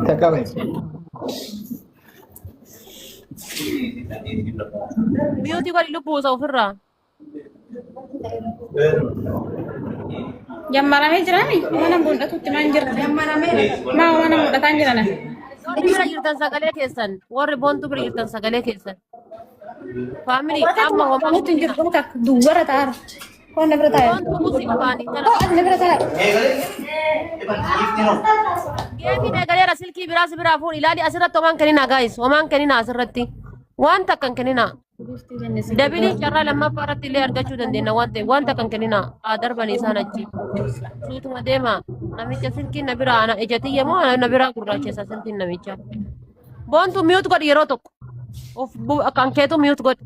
تكرم. ميوتي قال لبوسه وفرا. Jammarame jirani? Mana mul'atutti maan jirti? Maa mana mul'ataan jirana? Warri bira jirtan sagalee keessan. Warri boontu bira jirtan sagalee keessan. Faamilii amma homaa Kamutti hin hundi jirtu takka duwwara ta'ar. Koo na bira taa'e. boontu busi dhufaanii jala. Koo as na bira taa'e. Geemiin eegaleera silkii biraas biraa fuudhi ilaali asirratti homaan kenninaa gaayis homaan kenninaa asirratti waan takkan kenninaa dabilii carraa lammaffaa irratti illee argachuu dandeenya waan ta'eef waan takkan kenninaa haa darbanii isaan achi suutuma deema namicha silkiin na biraa ana ijatiyya moo na biraa gurraacheessa silkiin namicha boontu miyuut godhi yeroo tokko of kan keetu miyuut godhi.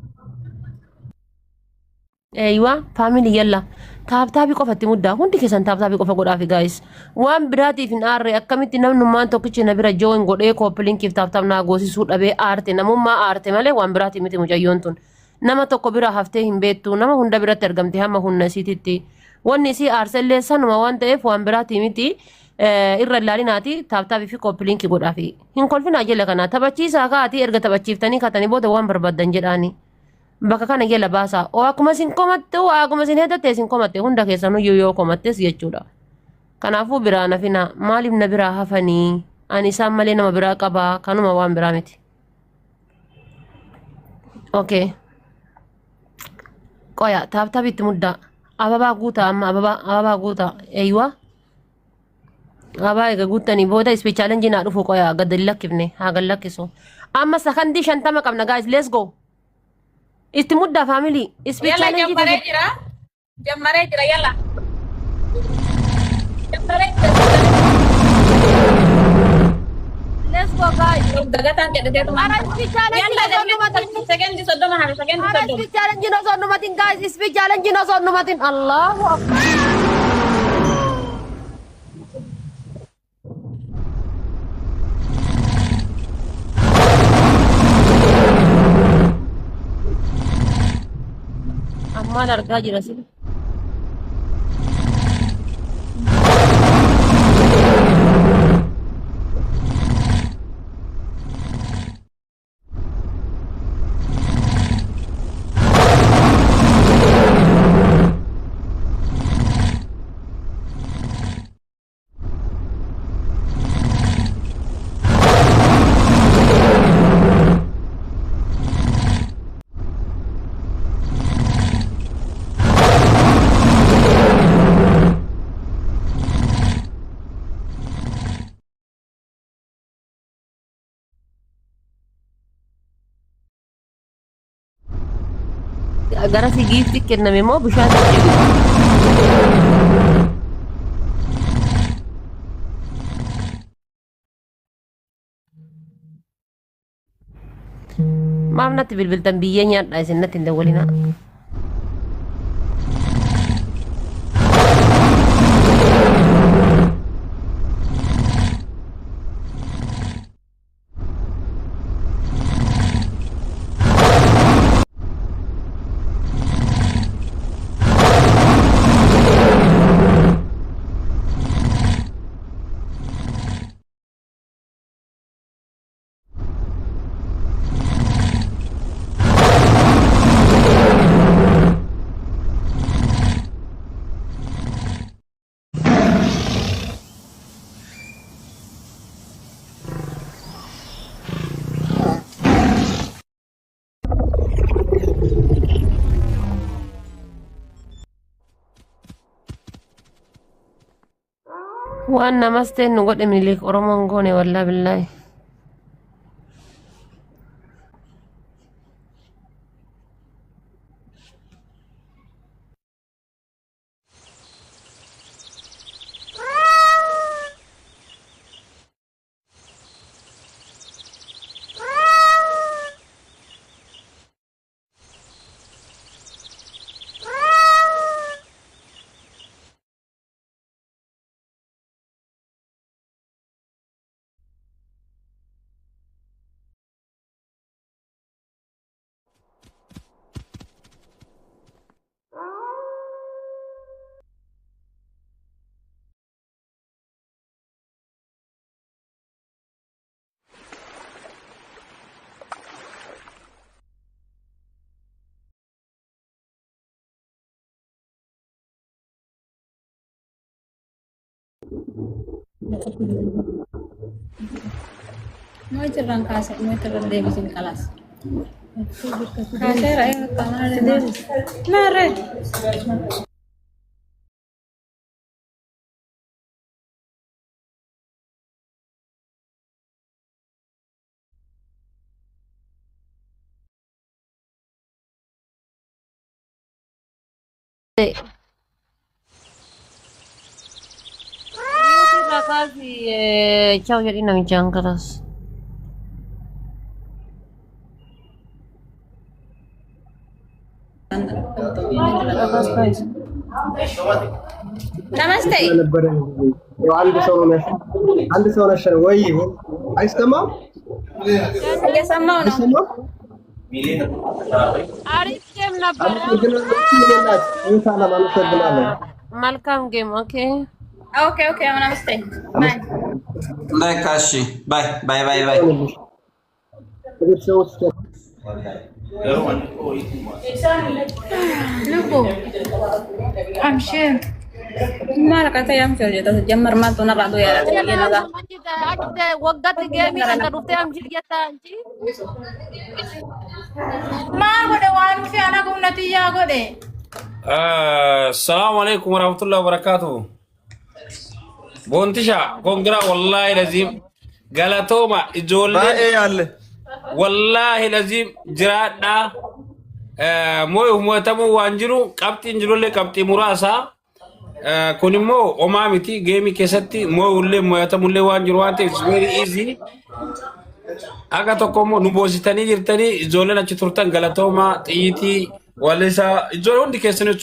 Eeywa faamilii yalla taaptaabii qofatti muddaa hundi keessan taaptaabii qofa godhaafi gaayis waan biraatiif hin aarre akkamitti namnummaan tokkichi na bira jooin godhee kooppilinkiif taaptaap naa goosisuu dhabee aarte namummaa aarte malee waan biraati miti mucayyoon tun nama tokko bira haftee hin beektu nama hunda biratti argamte hamma humna isiititti wanni isii aarsellee sanuma waan ta'eef waan biraati miti irra ilaalinaati taaptaabii fi kooppilinkii godhaafi hin kolfinaa jala kanaa taphachiisaa kaatii erga taphachiiftanii katanii booda waan barbaadan jedhaani. Bakka kana jala baasaa oo akkuma isin komatte oo akkuma isin hedatte isin komatte hunda keessanuu yoo komattes jechuudha. Kanaafuu biraa nafina maaliif na biraa hafanii ani isaan malee nama biraa qabaa kanuma waan biraa miti. Okay. Qoya taaptaabitti muddaa ababaa guutaa amma ababaa guutaa eeywa. Ababaa eega guuttanii booda ispii chaalenjii naa dhufu qoya gad lakkifne haa gad lakkisu. Amma sakandii 50 qabna guys let's go. Itti muddaa faamilii ispii chaalenjii Jammaree jira yalla. Jammaree jira. let's go guys. Dagataan jedhatee tuma. Ara ispii chaalenjii Yalla damee sekendi soddoma hafe sekendi Ara soddoma. ispii chaalenjii osoo numatin guys ispii chaalenjii osoo numatin Allahu akbar. Ammaan argaa jira sila. Gara si giifti kenname moo bishaan jiru? Maaf natti bilbiltan biyyee nyaadhaa isin natti hin dawwalinaa. Waan namas ta'e nu godhe Minilik Oromoon goone wallaa billaahi. Mau cerang kasih, mau cerang debisin kelas. Kasih raya tanah debis. Nare. Terima kasih. Ciao jadi namichang keras. Namaste. عندي سؤال عشان ويه عايز تمام؟ Ya sama no. Arif game nabbar. Malcolm game, okay? Okay, okay, namaste. Bye. Bye Kashi. Bye. Bye bye bye. Lupo. Amshir. Mara kata yang jadi tahu jamar matu narado ya. Ya naga. Ada waggat game kan kadufte am jiriyata anji. Mar gode wan fi ana gumnati ya gode. السلام عليكم ورحمة الله وبركاته. بونتشا كونغرا والله لازم غلطوما إجول والله لازم جرادا موي تمو وانجرو كابتن جرولي كابتن مراسا كونيمو أمامتي جيمي كيستي موي تمو وانجرو وانتي it's very easy. Aga tokko mo nubositanii jirtanii ijoolleen achi turtan galatooma xiyyitii walleessaa ijoollee hundi keessanii